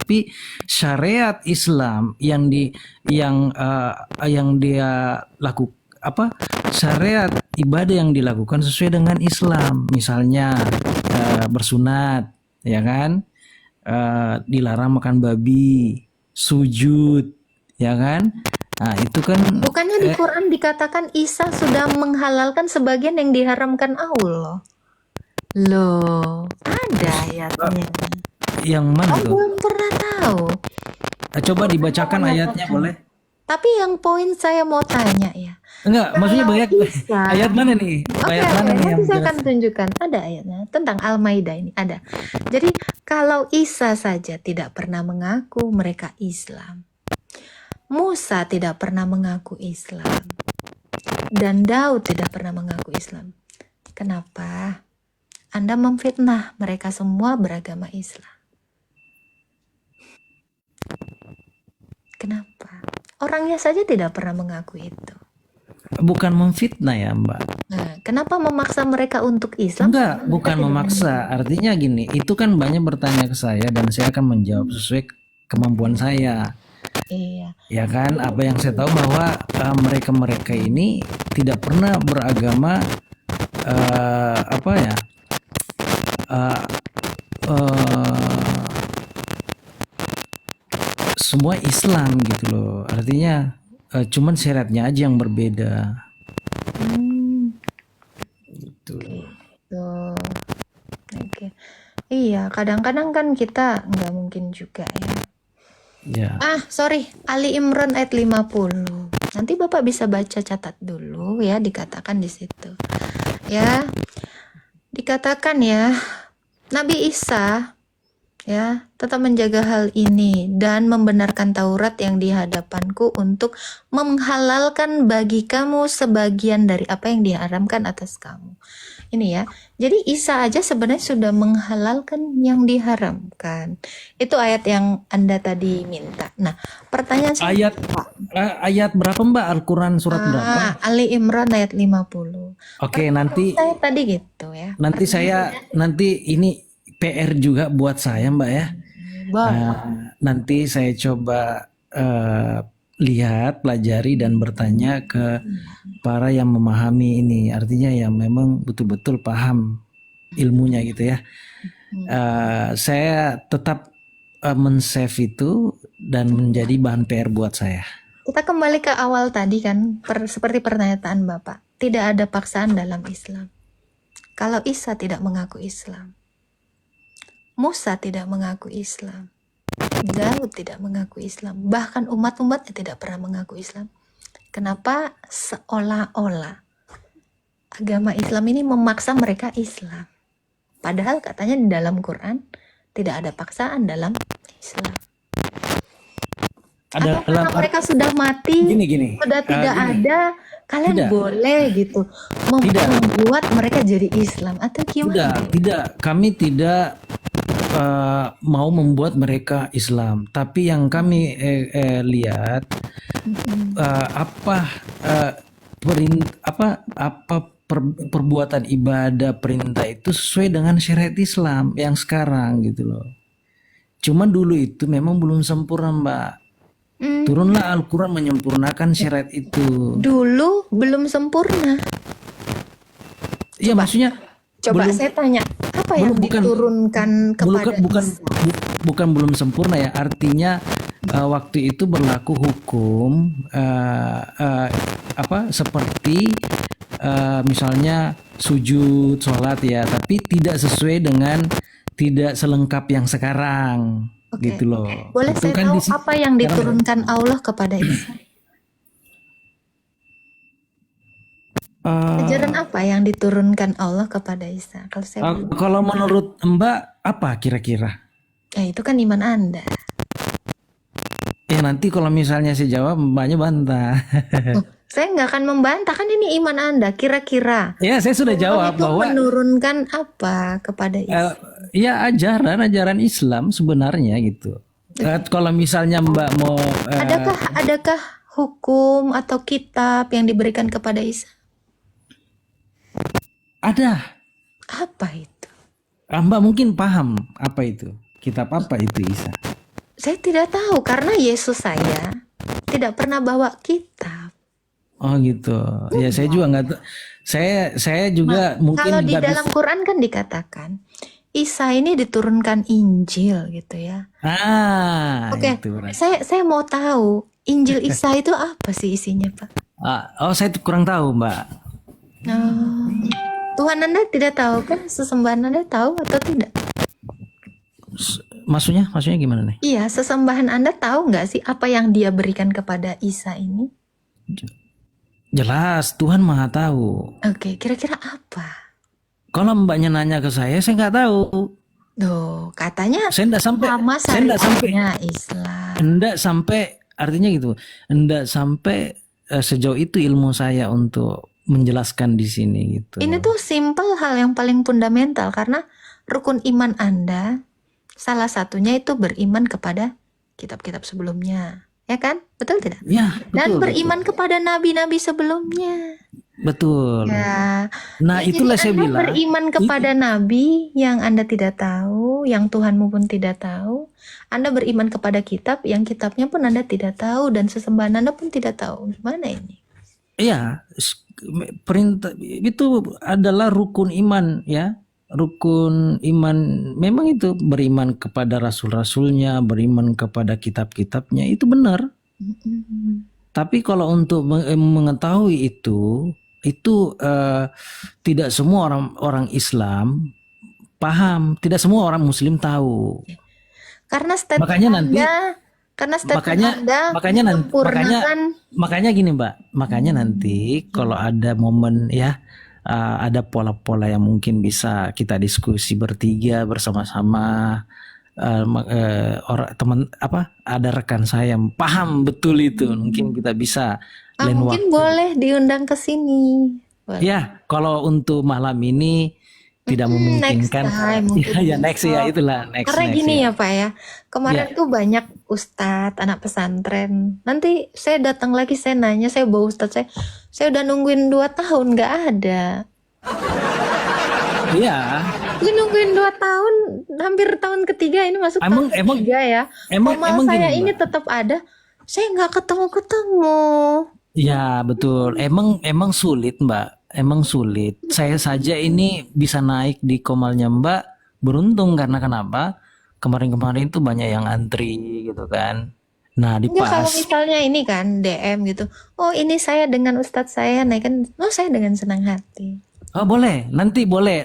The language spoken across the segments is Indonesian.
tapi syariat Islam yang dia lakukan syariat ibadah yang dilakukan sesuai dengan Islam, misalnya bersunat, ya kan, dilarang makan babi, sujud, ya kan. Nah itu kan Bukannya di Quran dikatakan Isa sudah menghalalkan sebagian yang diharamkan Allah? Loh, ada ayatnya. yang mana tuh? Belum pernah tahu. Coba dibacakan ayatnya boleh? Tapi yang poin saya mau tanya ya. Enggak, maksudnya banyak Isa. ayat mana nih? Oke, Ayat mana nih yang nanti saya akan jelas? tunjukkan. Ada ayatnya tentang Al-Maidah ini ada. Jadi kalau Isa saja tidak pernah mengaku mereka Islam, Musa tidak pernah mengaku Islam, dan Daud tidak pernah mengaku Islam. Kenapa Anda memfitnah mereka semua beragama Islam? Kenapa? Orangnya saja tidak pernah mengaku itu. Bukan memfitnah ya, Mbak. Nah, kenapa memaksa mereka untuk Islam? Enggak, bukan memaksa. Artinya gini, itu kan banyak bertanya ke saya dan saya akan menjawab sesuai kemampuan saya. Iya. Ya kan, apa yang saya tahu bahwa mereka-mereka ini tidak pernah beragama apa ya? eh, eh, semua Islam gitu loh. Artinya cuman syariatnya aja yang berbeda. Hmm, Gitu. gitu. Oke. Iya, kadang-kadang kan kita nggak mungkin juga ya. Ya. Sorry, Ali Imran ayat 50. Nanti Bapak bisa baca, catat dulu ya, dikatakan di situ. Ya, dikatakan ya, Nabi Isa ya tetap menjaga hal ini dan membenarkan Taurat yang di hadapanku untuk menghalalkan bagi kamu sebagian dari apa yang diharamkan atas kamu. Ini ya, jadi Isa aja sebenarnya sudah menghalalkan yang diharamkan. Itu ayat yang Anda tadi minta. Nah, pertanyaan saya Ayat berapa Mbak? Al-Quran surat berapa? Ali Imran ayat 50. Oke, nanti Saya tadi gitu ya. nanti ini PR juga buat saya Mbak ya. Nanti saya coba lihat, pelajari dan bertanya ke para yang memahami ini. Artinya yang memang betul-betul paham ilmunya gitu ya. Saya tetap men-save itu dan menjadi bahan PR buat saya. Kita kembali ke awal tadi kan, seperti pernyataan Bapak. Tidak ada paksaan dalam Islam. Kalau Isa tidak mengaku Islam, Musa tidak mengaku Islam, Daud tidak mengaku Islam, bahkan umat-umatnya tidak pernah mengaku Islam. Kenapa seolah-olah agama Islam ini memaksa mereka Islam? Padahal katanya di dalam Quran tidak ada paksaan dalam Islam. Atau karena mereka sudah mati, sudah tidak ada, kalian boleh gitu membuat mereka jadi Islam atau gimana? Tidak, kami tidak mau membuat mereka Islam, tapi yang kami lihat perbuatan ibadah perintah itu sesuai dengan syariat Islam yang sekarang gitu loh. Cuman dulu itu memang belum sempurna Mbak. Turunlah Al-Quran menyempurnakan syariat itu. Dulu belum sempurna. Iya maksudnya. Coba saya tanya, apa yang diturunkan kepada bukan belum sempurna ya, artinya waktu itu berlaku hukum seperti misalnya sujud, sholat ya, tapi tidak sesuai dengan, tidak selengkap yang sekarang. Gitu loh. Boleh saya tahu apa yang diturunkan Allah kepada Isa? Ajaran apa yang diturunkan Allah kepada Isa? Kalau menurut Mbak apa kira-kira? Itu kan iman Anda. Ya nanti kalau misalnya saya jawab Mbaknya bantah. Saya nggak akan membantah, kan ini iman Anda. Kira-kira. Ya saya sudah jawab bahwa menurunkan apa kepada Isa? Ya ajaran Islam sebenarnya gitu. Kalau misalnya Mbak mau adakah hukum atau kitab yang diberikan kepada Isa? Ada. Apa itu? Mbak mungkin paham apa itu? Kitab apa itu Isa? Saya tidak tahu karena Yesus saya tidak pernah bawa kitab. Oh gitu. Ya saya juga nggak tahu. Saya juga Kalau mungkin di nggak dalam bisa. Quran kan dikatakan Isa ini diturunkan Injil gitu ya. Oke, Itu berarti. saya mau tahu Injil Isa itu apa sih isinya, Pak? Saya tuh kurang tahu, Mbak. Oh, Tuhan Anda tidak tahu kan? Sesembahan Anda tahu atau tidak? Maksudnya gimana nih? Iya, sesembahan Anda tahu nggak sih apa yang dia berikan kepada Isa ini? Jelas Tuhan Maha tahu. Oke, kira-kira apa? Kalau Mbaknya nanya ke saya nggak tahu. Duh, katanya Saya nggak sampai, nama saya nggak sampai, syariatnya Islam. nggak sampai, artinya gitu, nggak sampai sejauh itu ilmu saya untuk menjelaskan di sini gitu. Ini tuh simple hal yang paling fundamental karena rukun iman Anda salah satunya itu beriman kepada kitab-kitab sebelumnya. Ya kan? Betul tidak? Ya, Dan betul, beriman kepada nabi-nabi sebelumnya. betul. Ya. Nah, Jadi itulah saya Anda bilang. beriman kepada nabi yang Anda tidak tahu, yang Tuhanmu pun tidak tahu. Anda beriman kepada kitab yang kitabnya pun Anda tidak tahu dan sesembahan Anda pun tidak tahu. Gimana ini? Iya, perintah itu adalah rukun iman ya. Rukun iman memang itu beriman kepada rasul-rasulnya, beriman kepada kitab-kitabnya itu benar. Mm-mm. Tapi kalau untuk mengetahui itu tidak semua orang Islam paham, tidak semua orang Muslim tahu. Karena statement Makanya nanti makanya nanti makanya gini Mbak, makanya nanti kalau ada momen ya ada pola-pola yang mungkin bisa kita diskusi bertiga bersama-sama orang teman ada rekan saya yang paham betul itu mungkin kita bisa lain mungkin waktu. boleh diundang ke sini. Boleh. Ya, kalau untuk malam ini tidak memungkinkan. Next time, mungkin Ya next ya itulah next. Karena gini ya. ya Pak ya, kemarin tuh banyak ustadz, anak pesantren. Nanti saya datang lagi, saya nanya, saya bawa ustadz saya udah nungguin 2 tahun nggak ada. Iya. Gue nungguin 2 tahun, hampir tahun ketiga ini masuk tahun ketiga ya. Emang saya gini, ini Mbak. tetap ada, saya nggak ketemu. Ya betul, emang sulit Mbak, emang sulit. Saya saja ini bisa naik di Komalnya Mbak, beruntung karena kenapa? Kemarin-kemarin itu banyak yang antri gitu kan. Nah di Enggak, kalau pas, misalnya ini kan DM gitu, oh ini saya dengan ustadz saya naik kan, oh saya dengan senang hati. oh boleh, nanti boleh.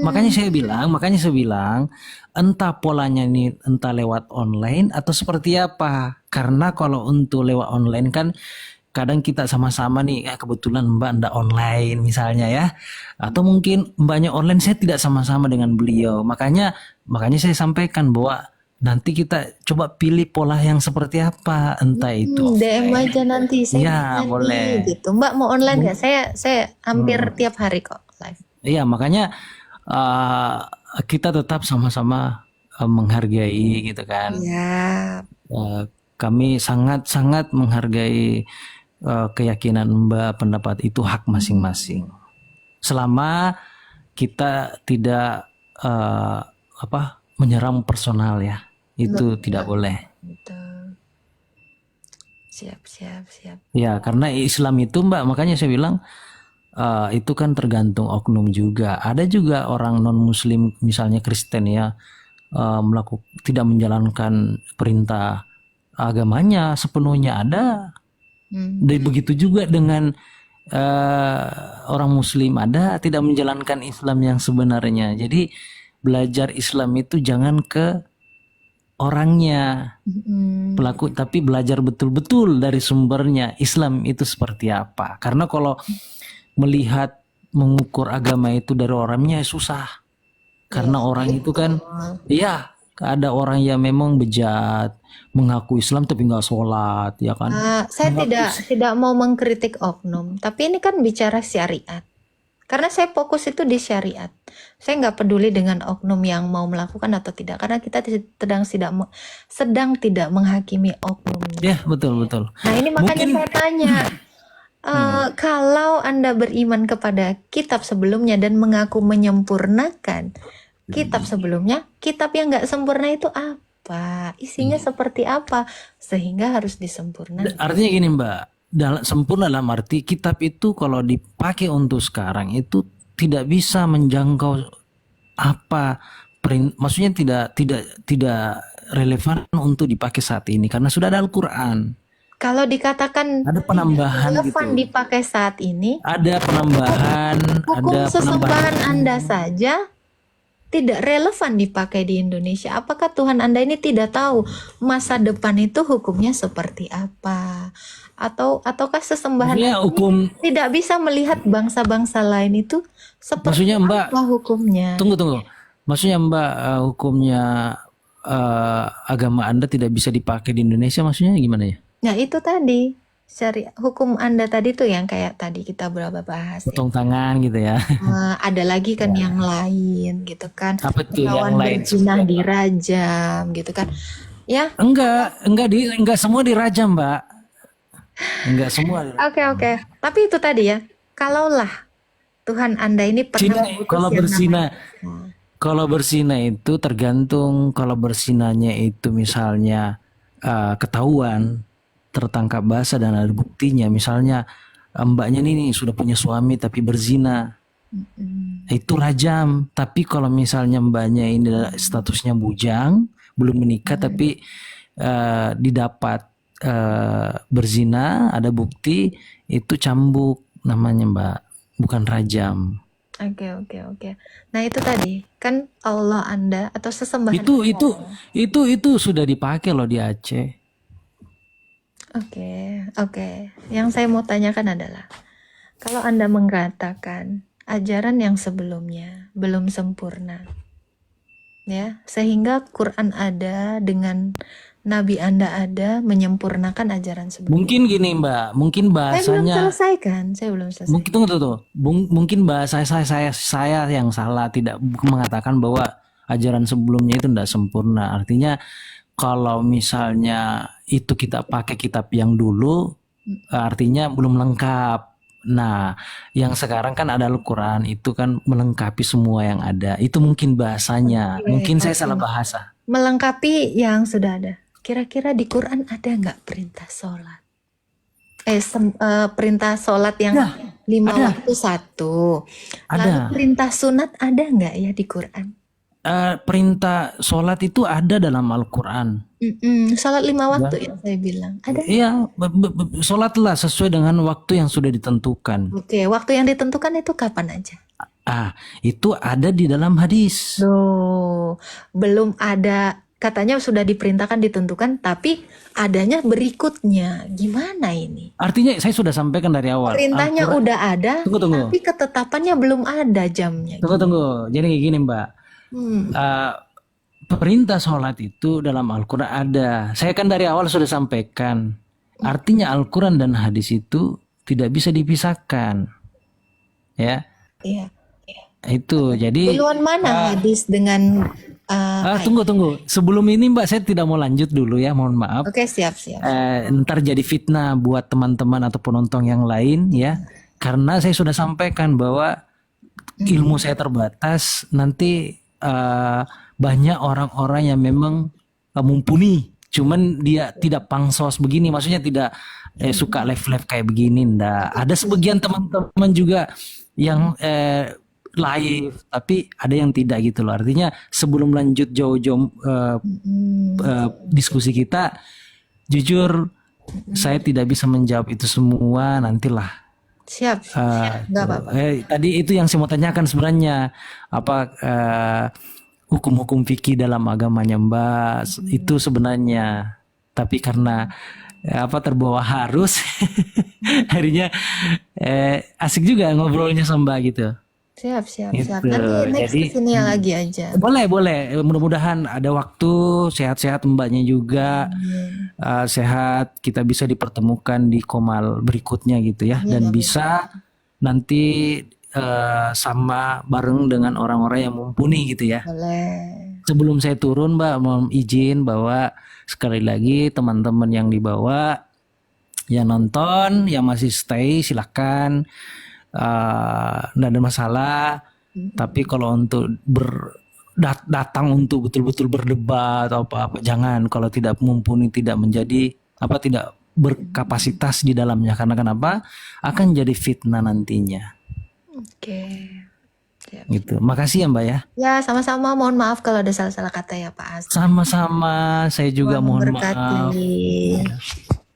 Makanya saya bilang, entah polanya ini entah lewat online atau seperti apa. Karena kalau untuk lewat online kan kadang kita sama-sama nih, kebetulan Mbak ndak online misalnya ya, atau mungkin Mbaknya online, saya tidak sama-sama dengan beliau. Makanya saya sampaikan bahwa nanti kita coba pilih pola yang seperti apa, entah itu. DM aja nanti saya Ya bisa boleh. nih, gitu. Mbak mau online nggak? Saya hampir tiap hari kok live. Iya makanya kita tetap sama-sama menghargai gitu kan. Ya. Kami sangat-sangat menghargai keyakinan Mbak, pendapat itu hak masing-masing. Selama kita tidak menyerang personal ya, itu tidak boleh. Betul. Siap. Ya karena Islam itu Mbak, makanya saya bilang itu kan tergantung oknum juga. Ada juga orang non Muslim misalnya Kristen ya tidak menjalankan perintah agamanya sepenuhnya, ada. Dan begitu juga dengan orang Muslim, ada tidak menjalankan Islam yang sebenarnya. Jadi belajar Islam itu jangan ke orangnya pelaku, tapi belajar betul-betul dari sumbernya Islam itu seperti apa. Karena kalau melihat mengukur agama itu dari orangnya susah. Karena orang itu kan ya ada orang yang memang bejat, mengaku Islam tapi nggak sholat, ya kan? Saya tidak mau mengkritik oknum, tapi ini kan bicara syariat. Karena saya fokus itu di syariat. Saya nggak peduli dengan oknum yang mau melakukan atau tidak, karena kita sedang tidak menghakimi oknum. Ya betul. Nah ini makanya saya tanya, kalau Anda beriman kepada kitab sebelumnya dan mengaku menyempurnakan kitab sebelumnya, kitab yang nggak sempurna itu apa? apa, isinya Iya. seperti apa, sehingga harus disempurnakan. Artinya gini Mbak, sempurna dalam arti kitab itu kalau dipakai untuk sekarang itu tidak bisa menjangkau apa maksudnya tidak relevan untuk dipakai saat ini karena sudah ada Al-Qur'an. Kalau dikatakan Ada tidak penambahan relevan gitu. dipakai saat ini, Ada penambahan, hukum ada sesembahan penambahan. Anda saja tidak relevan dipakai di Indonesia. Apakah Tuhan Anda ini tidak tahu masa depan itu hukumnya seperti apa? Ataukah sesembahan Maksudnya Anda ini hukum, tidak bisa melihat bangsa-bangsa lain itu seperti maksudnya Mbak, apa hukumnya? tunggu. Maksudnya Mbak, hukumnya agama Anda tidak bisa dipakai di Indonesia maksudnya gimana ya? Nah, itu tadi syariat hukum Anda tadi tuh yang kayak tadi kita berapa bahas ya. Potong tangan gitu ya. Ada lagi kan yang lain gitu kan. Apa tuh yang Melawan lain? berzina dirajam gitu kan. Ya, Enggak semua dirajam, Mbak. Enggak semua dirajam. oke. Tapi itu tadi ya. Kalaulah Tuhan Anda ini pernah Zina, mengutus kalau yang berzina, namanya. kalau berzina itu tergantung kalau berzinanya itu misalnya ketahuan, tertangkap basah dan ada buktinya. Misalnya mbaknya ini sudah punya suami tapi berzina, Mm-mm. itu rajam. Tapi kalau misalnya mbaknya ini statusnya bujang, belum menikah tapi didapat berzina, ada bukti, itu cambuk namanya Mbak, bukan rajam. Oke. Nah, itu tadi kan Allah Anda atau sesembahan Itu Anda. itu itu sudah dipakai loh di Aceh. Oke. Yang saya mau tanyakan adalah kalau Anda mengatakan ajaran yang sebelumnya belum sempurna, ya, sehingga Quran ada dengan Nabi Anda ada menyempurnakan ajaran sebelumnya. Mungkin gini Mbak, mungkin Saya belum bahasanya selesai kan? Saya belum selesai. mungkin tunggu. Mungkin bahasa saya yang salah, tidak mengatakan bahwa ajaran sebelumnya itu tidak sempurna. Artinya kalau misalnya itu kita pakai kitab yang dulu, artinya belum lengkap. Nah, yang sekarang kan ada Al-Quran, itu kan melengkapi semua yang ada. Itu mungkin bahasanya. Mungkin saya salah bahasa. Melengkapi yang sudah ada. Kira-kira di Quran ada nggak perintah sholat? Perintah sholat yang 5 ada. waktu 1. Ada. Lalu perintah sunat ada nggak ya di Quran? Perintah sholat itu ada dalam Al-Quran. Sholat 5 waktu yang saya bilang. Ada? Iya, sholatlah sesuai dengan waktu yang sudah ditentukan. Oke, waktu yang ditentukan itu kapan aja? Itu ada di dalam hadis. Loh, belum ada. Katanya sudah diperintahkan ditentukan, tapi adanya berikutnya. Gimana ini? Artinya saya sudah sampaikan dari awal. Perintahnya Al-Quran- udah ada, Tunggu. tapi ketetapannya belum ada jamnya. Tunggu. Jadi kayak gini Mbak. Perintah sholat itu dalam Al-Quran ada. Saya kan dari awal sudah sampaikan. Artinya Al-Quran dan hadis itu tidak bisa dipisahkan. Ya, Iya. itu. Jadi Duluan mana hadis dengan tunggu. Sebelum ini Mbak, saya tidak mau lanjut dulu ya, mohon maaf. Oke, siap. Ntar jadi fitnah buat teman-teman atau penonton yang lain ya. Karena saya sudah sampaikan bahwa ilmu saya terbatas. Nanti banyak orang-orang yang memang mumpuni, cuman dia tidak pangsos begini, maksudnya tidak suka live kayak begini. Ada sebagian teman-teman juga yang live, tapi ada yang tidak gitu loh. Artinya sebelum lanjut jauh-jauh diskusi kita, jujur saya tidak bisa menjawab itu semua, nantilah. Siap. Nggak apa-apa. Tadi itu yang saya mau tanyakan sebenarnya, apa hukum-hukum fikih dalam agamanya Mbak itu sebenarnya, tapi karena terbawa harus akhirnya asik juga ngobrolnya sama Mbak gitu. Siap. Gitu. Nanti next Jadi kesini lagi aja. boleh. Mudah-mudahan ada waktu, sehat-sehat Mbaknya juga, sehat, kita bisa dipertemukan di Komal berikutnya gitu ya, dan bisa nanti sama bareng dengan orang-orang yang mumpuni gitu ya. Boleh. Sebelum saya turun Mbak, mohon izin bahwa sekali lagi teman-teman yang dibawa, yang nonton, yang masih stay silahkan, nggak ada masalah. Tapi kalau untuk datang untuk betul-betul berdebat atau apa-apa. Jangan, kalau tidak mumpuni, tidak menjadi apa, tidak berkapasitas di dalamnya, karena kenapa? Akan jadi fitnah nantinya. Oke. Siap. Gitu. Makasih ya Mbak ya. Ya, sama-sama. Mohon maaf kalau ada salah-salah kata ya Pak Asri. Sama-sama, saya juga Tuhan mohon memberkati. maaf.